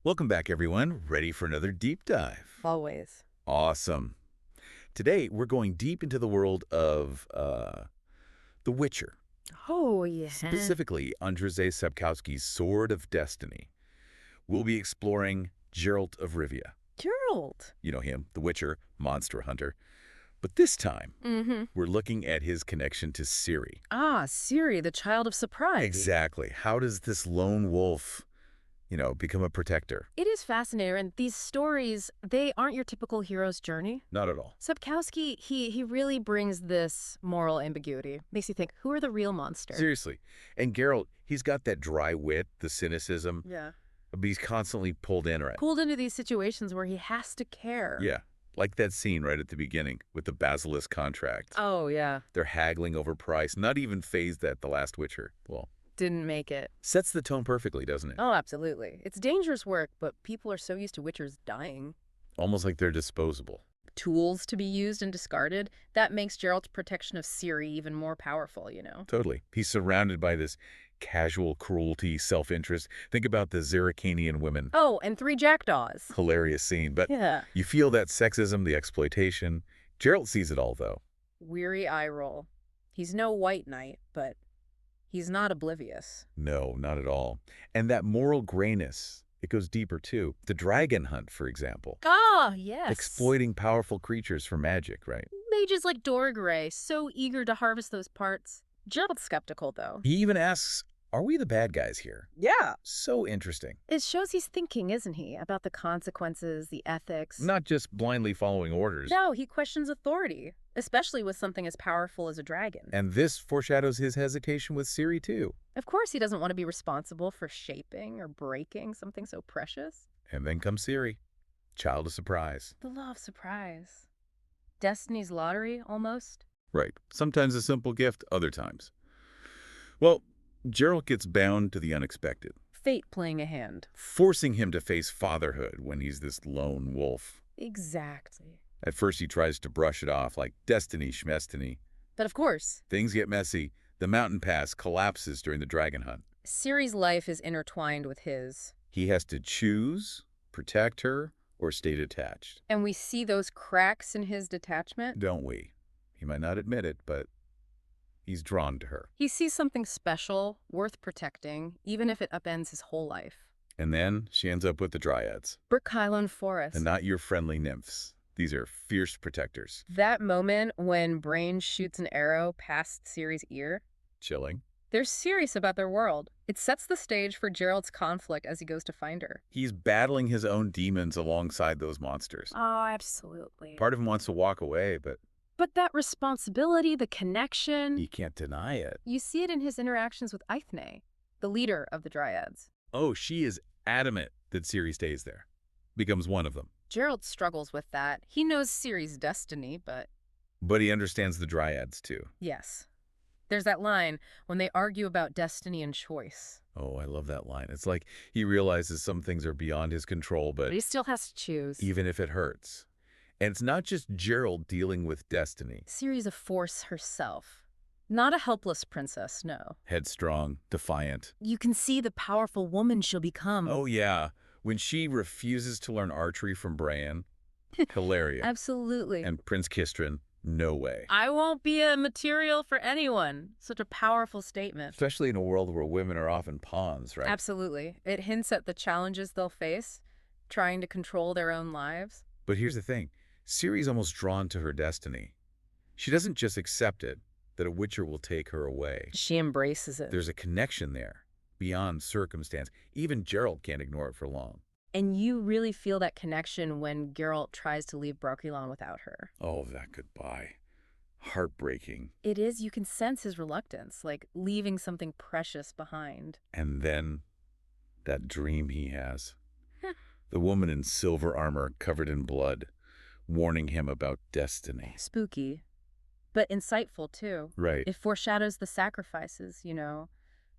Welcome back, everyone. Ready for another deep dive? Always. Awesome. Today, we're going deep into the world of The Witcher, Oh, yeah. specifically Andrzej Sapkowski's Sword of Destiny. We'll be exploring Geralt of Rivia. Geralt. You know him, the Witcher, monster hunter. But this time, Mm-hmm. we're looking at his connection to Ciri. Ah, Siri, the child of surprise. Exactly. How does this lone wolf, become a protector? It is fascinating, and these stories, they aren't your typical hero's journey. Not at all. Sapkowski, he really brings this moral ambiguity. Makes you think, who are the real monsters? Seriously. And Geralt, he's got that dry wit, the cynicism, Yeah. but he's constantly pulled in, right? Pulled into these situations where he has to care. Yeah, like that scene right at the beginning with the Basilisk contract. Oh, yeah. They're haggling over price, not even phased at The Last Witcher. Well, Didn't make it. sets the tone perfectly, doesn't it? Oh, absolutely. It's dangerous work, but people are so used to witchers dying. Almost like they're disposable. Tools to be used and discarded, that makes Geralt's protection of Ciri even more powerful, you know? Totally. He's surrounded by this casual cruelty, self-interest. Think about the Zerrikanian women. Oh, and 3 jackdaws. Hilarious scene, but Yeah. you feel that sexism, the exploitation. Geralt sees it all, though. Weary eye roll. He's no white knight, but he's not oblivious. No, not at all. And that moral grayness, it goes deeper too. The dragon hunt, for example. Ah, yes. Exploiting powerful creatures for magic, right? Mages like Dorgray, so eager to harvest those parts. Geralt's skeptical, though. He even asks, are we the bad guys here? Yeah. So interesting. It shows he's thinking, isn't he, about the consequences, the ethics. Not just blindly following orders. No, he questions authority, especially with something as powerful as a dragon. And this foreshadows his hesitation with Ciri, too. Of course, he doesn't want to be responsible for shaping or breaking something so precious. And then comes Ciri, child of surprise. The law of surprise. Destiny's lottery, almost. Right. Sometimes a simple gift, other times. Well, Geralt gets bound to the unexpected, Fate playing a hand. forcing him to face fatherhood when he's this lone wolf. Exactly. At first he tries to brush it off like destiny schmestiny. But of course, Things get messy. The mountain pass collapses during the dragon hunt. Ciri's life is intertwined with his. He has to choose, protect her, or stay detached. And we see those cracks in his detachment. Don't we? He might not admit it, but he's drawn to her. He sees something special, worth protecting, even if it upends his whole life. And then she ends up with the dryads. Brookhighland Forest. And not your friendly nymphs. These are fierce protectors. That moment when Brain shoots an arrow past Ciri's ear, Chilling. they're serious about their world. It sets the stage for Geralt's conflict as he goes to find her. He's battling his own demons alongside those monsters. Oh, absolutely. Part of him wants to walk away, but But that responsibility, the connection, he can't deny it. you see it in his interactions with Eithne, the leader of the Dryads. Oh, she is adamant that Ciri stays there. Becomes one of them. Geralt struggles with that. He knows Ciri's destiny, but But he understands the dryads, too. yes. There's that line when they argue about destiny and choice. Oh, I love that line. It's like he realizes some things are beyond his control, But but he still has to choose. even if it hurts. And it's not just Gerald dealing with destiny. Ciri's a force herself. Not a helpless princess, no. Headstrong, defiant. You can see the powerful woman she'll become. Oh, yeah. When she refuses to learn archery from Bran, hilarious. Absolutely. And Prince Kistrin, no way. I won't be a material for anyone. Such a powerful statement. Especially in a world where women are often pawns, right? Absolutely. It hints at the challenges they'll face, trying to control their own lives. But here's the thing. Ciri's almost drawn to her destiny. She doesn't just accept it, that a witcher will take her away. She embraces it. There's a connection there, beyond circumstance. Even Geralt can't ignore it for long. And you really feel that connection when Geralt tries to leave Brokilon without her. Oh, that goodbye. Heartbreaking. It is, you can sense his reluctance, like leaving something precious behind. And then, that dream he has. The woman in silver armor covered in blood, warning him about destiny. Spooky, but insightful too. Right. It foreshadows the sacrifices, you know,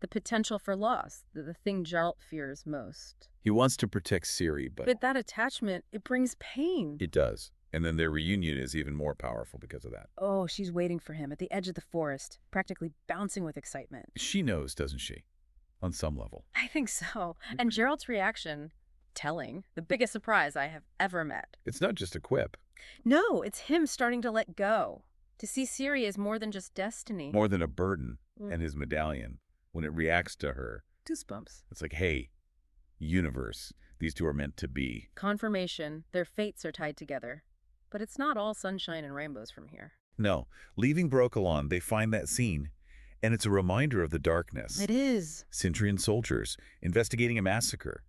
the potential for loss, the thing Geralt fears most. He wants to protect Ciri, But that attachment, it brings pain. it does. And then their reunion is even more powerful because of that. Oh, she's waiting for him at the edge of the forest, practically bouncing with excitement. She knows, doesn't she? On some level. I think so. And Geralt's reaction, telling. The biggest surprise I have ever met. It's not just a quip. No, it's him starting to let go. To see Ciri as more than just destiny. More than a burden. Mm. And his medallion, when it reacts to her, Goosebumps. it's like, hey, universe, these two are meant to be. Confirmation, their fates are tied together. But it's not all sunshine and rainbows from here. No, leaving Brokilon, they find that scene, and it's a reminder of the darkness. It is. Cintrian soldiers investigating a massacre.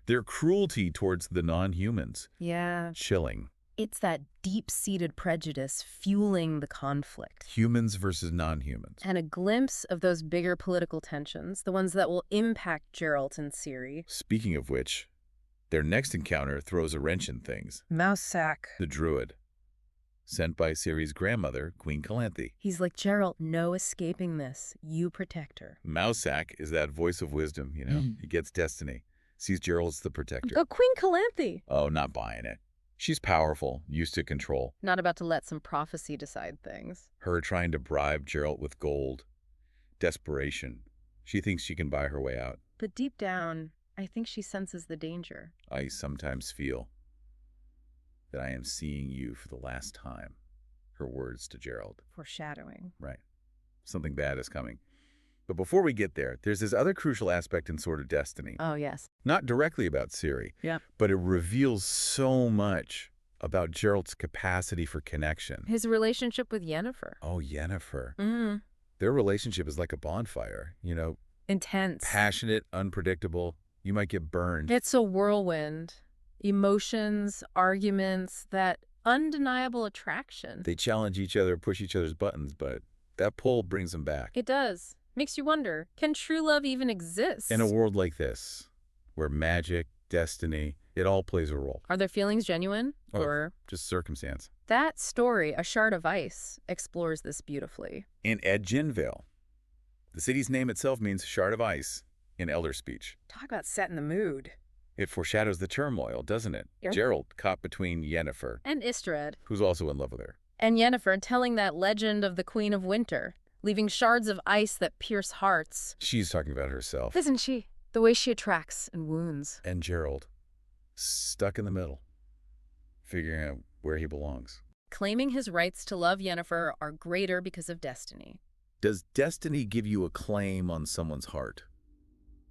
Their cruelty towards the non-humans. Yeah. Chilling. It's that deep-seated prejudice fueling the conflict. Humans versus non-humans. And a glimpse of those bigger political tensions, the ones that will impact Geralt and Ciri. Speaking of which, their next encounter throws a wrench in things. Mousesack. The druid, sent by Ciri's grandmother, Queen Calanthe. He's like, Geralt, no escaping this. You protect her. Mousesack is that voice of wisdom, you know. He gets destiny, sees Geralt as the protector. But Queen Calanthe! Oh, not buying it. She's powerful, used to control. Not about to let some prophecy decide things. Her trying to bribe Geralt with gold. Desperation. She thinks she can buy her way out. But deep down, I think she senses the danger. I sometimes feel that I am seeing you for the last time. Her words to Geralt. Foreshadowing. Right. Something bad is coming. But before we get there, there's this other crucial aspect in Sword of Destiny. Oh, yes. Not directly about Ciri, Yeah. but it reveals so much about Geralt's capacity for connection. His relationship with Yennefer. Oh, Yennefer. Mm. Their relationship is like a bonfire, you know, Intense. passionate, unpredictable. You might get burned. It's a whirlwind. Emotions, arguments, that undeniable attraction. They challenge each other, push each other's buttons, but that pull brings them back. It does. Makes you wonder, can true love even exist? In a world like this, where magic, destiny, it all plays a role. Are their feelings genuine? Or just circumstance. that story, A Shard of Ice, explores this beautifully. In Edginvale, the city's name itself means shard of ice in Elder speech. Talk about setting the mood. It foreshadows the turmoil, doesn't it? Yep. Geralt caught between Yennefer, And Istred. who's also in love with her. And Yennefer telling that legend of the Queen of Winter, leaving shards of ice that pierce hearts. She's talking about herself. Isn't she? The way she attracts and wounds. And Geralt, stuck in the middle, figuring out where he belongs. Claiming his rights to love Yennefer are greater because of destiny. Does destiny give you a claim on someone's heart?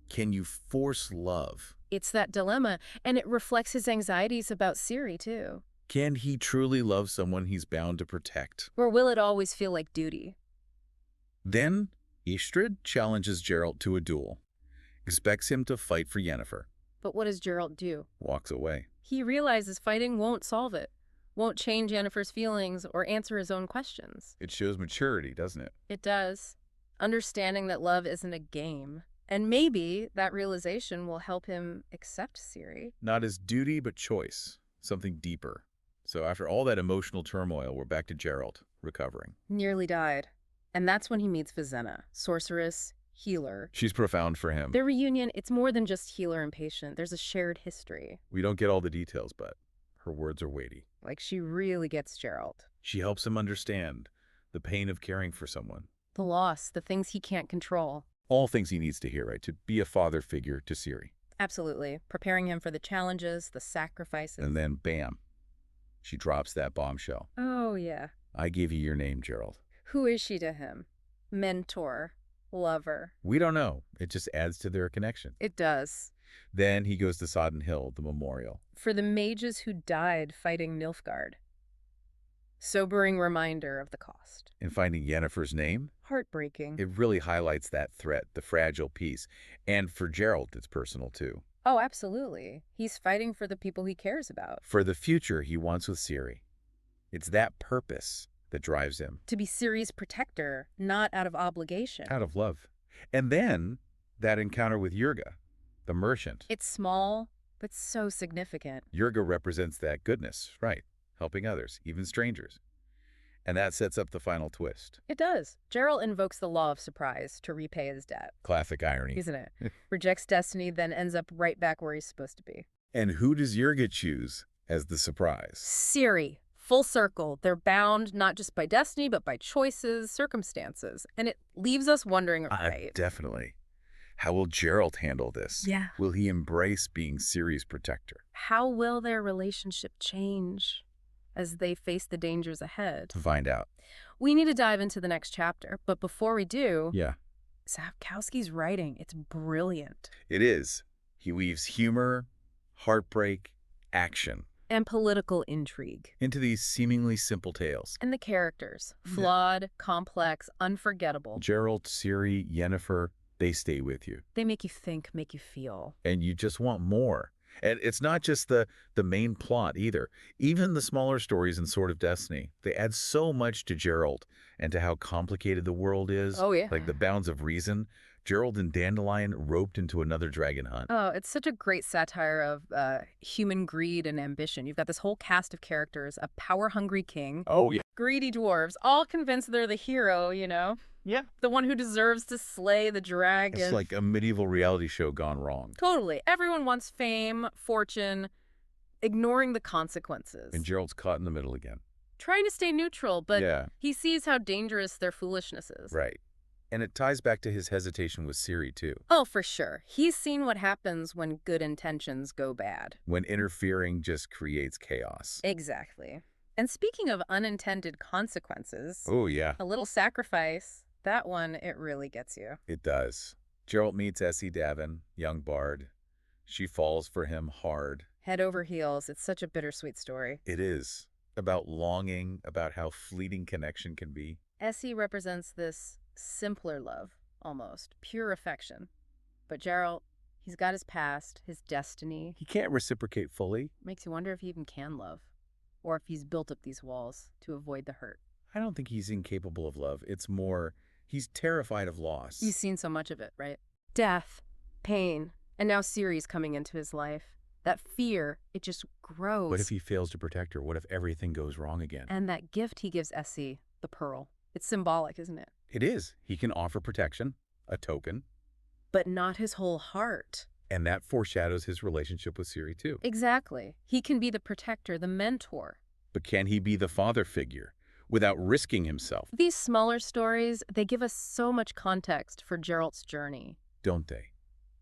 Can you force love? It's that dilemma, and it reflects his anxieties about Ciri, too. Can he truly love someone he's bound to protect? Or will it always feel like duty? Then, Istrid challenges Geralt to a duel, expects him to fight for Yennefer, But what does Geralt do? walks away. He realizes fighting won't solve it, won't change Yennefer's feelings or answer his own questions. It shows maturity, doesn't it? It does. Understanding that love isn't a game. And maybe that realization will help him accept Ciri. Not as duty, but choice, something deeper. So after all that emotional turmoil, we're back to Geralt, recovering. Nearly died. And that's when he meets Vizenna, sorceress, healer. She's profound for him. Their reunion, it's more than just healer and patient. There's a shared history. We don't get all the details, but her words are weighty. Like, she really gets Geralt. She helps him understand the pain of caring for someone. The loss, the things he can't control. All things he needs to hear, right? To be a father figure to Ciri. Absolutely. Preparing him for the challenges, the sacrifices. And then, bam, she drops that bombshell. Oh, yeah. I gave you your name, Geralt. Who is she to him? Mentor. Lover. We don't know. It just adds to their connection. It does. Then he goes to Sodden Hill, the memorial. For the mages who died fighting Nilfgaard. Sobering reminder of the cost. And finding Yennefer's name, Heartbreaking. it really highlights that threat, the fragile piece. And for Geralt, it's personal too. Oh, absolutely. He's fighting for the people he cares about. For the future he wants with Ciri. It's that purpose that drives him. To be Ciri's protector, not out of obligation. Out of love. And then that encounter with Yurga, the merchant. It's small, but so significant. Yurga represents that goodness, right? Helping others, even strangers. And that sets up the final twist. It does. Geralt invokes the law of surprise to repay his debt. Classic irony. Isn't it? Rejects destiny, then ends up right back where he's supposed to be. And who does Yurga choose as the surprise? Ciri. Full circle. They're bound not just by destiny, but by choices, circumstances. And it leaves us wondering, right? Definitely. How will Geralt handle this? Yeah. Will he embrace being Ciri's protector? How will their relationship change as they face the dangers ahead? To find out. We need to dive into the next chapter, but before we do, Yeah, Sapkowski's writing, it's brilliant. it is. He weaves humor, heartbreak, action And political intrigue. into these seemingly simple tales. And the characters, flawed, complex, unforgettable. Geralt, Ciri, Yennefer, they stay with you. They make you think, make you feel. And you just want more. And it's not just the main plot either. Even the smaller stories in Sword of Destiny, they add so much to Geralt and to how complicated the world is. Oh, yeah. Like the bounds of reason. Geralt and Dandelion roped into another dragon hunt. Oh, it's such a great satire of human greed and ambition. You've got this whole cast of characters, a power-hungry king, Oh, yeah. greedy dwarves, all convinced they're the hero, you know? Yeah. The one who deserves to slay the dragon. It's like a medieval reality show gone wrong. Totally. Everyone wants fame, fortune, ignoring the consequences. And Geralt's caught in the middle again. Trying to stay neutral, but Yeah, he sees how dangerous their foolishness is. right. And it ties back to his hesitation with Ciri, too. Oh, for sure. He's seen what happens when good intentions go bad. When interfering just creates chaos. Exactly. And speaking of unintended consequences, Oh, yeah, a little sacrifice, that one, it really gets you. it does. Geralt meets Essie Davin, young bard. She falls for him hard. Head over heels. It's such a bittersweet story. It is about longing, about how fleeting connection can be. Essie represents this simpler love, almost. Pure affection. But Geralt, he's got his past, his destiny. He can't reciprocate fully. Makes you wonder if he even can love. Or if he's built up these walls to avoid the hurt. I don't think he's incapable of love. It's more, he's terrified of loss. You've seen so much of it, right? Death, pain, and now Ciri's coming into his life. That fear, it just grows. What if he fails to protect her? What if everything goes wrong again? And that gift he gives Essie, the pearl. It's symbolic, isn't it? It is. He can offer protection, a token, But not his whole heart. and that foreshadows his relationship with Ciri too. Exactly. He can be the protector, the mentor. But can he be the father figure without risking himself? These smaller stories, they give us so much context for Geralt's journey. Don't they?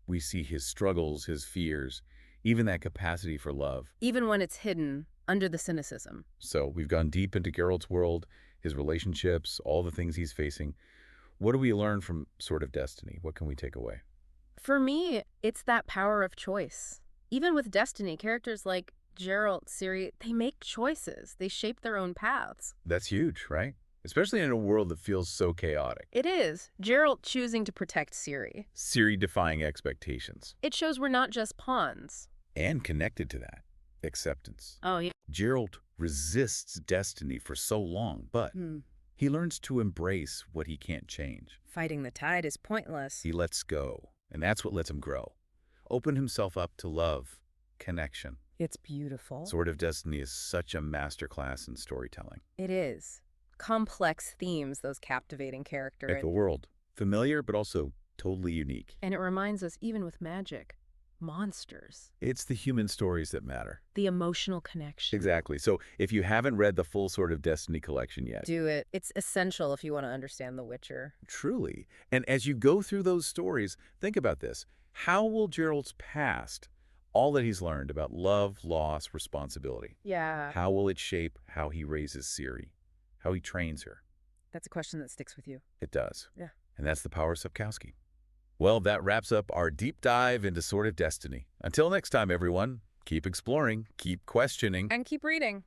We see his struggles, his fears, even that capacity for love. Even when it's hidden under the cynicism. So we've gone deep into Geralt's world, his relationships, all the things he's facing. What do we learn from Sword of Destiny? What can we take away? For me, it's that power of choice. Even with Destiny, characters like Geralt, Ciri, they make choices. They shape their own paths. That's huge, right? Especially in a world that feels so chaotic. It is. Geralt choosing to protect Ciri. Ciri defying expectations. It shows we're not just pawns. And connected to that, acceptance. Oh, yeah. Geralt resists destiny for so long, but he learns to embrace what he can't change. Fighting the tide is pointless. He lets go, and that's what lets him grow. Open himself up to love, connection. It's beautiful. Sword of Destiny is such a masterclass in storytelling. It is. Complex themes, those captivating characters. Like the world, familiar but also totally unique. And it reminds us, even with magic, monsters. It's the human stories that matter. The emotional connection. Exactly. So if you haven't read the full Sword of Destiny collection yet, Do it. It's essential if you want to understand The Witcher. truly. And as you go through those stories, think about this. How will Geralt's past, all that he's learned about love, loss, responsibility, Yeah. how will it shape how he raises Ciri, how he trains her? That's a question that sticks with you. It does. Yeah. And that's the power of Sapkowski. Well, that wraps up our deep dive into Sword of Destiny. Until next time, everyone, keep exploring, keep questioning. And keep reading.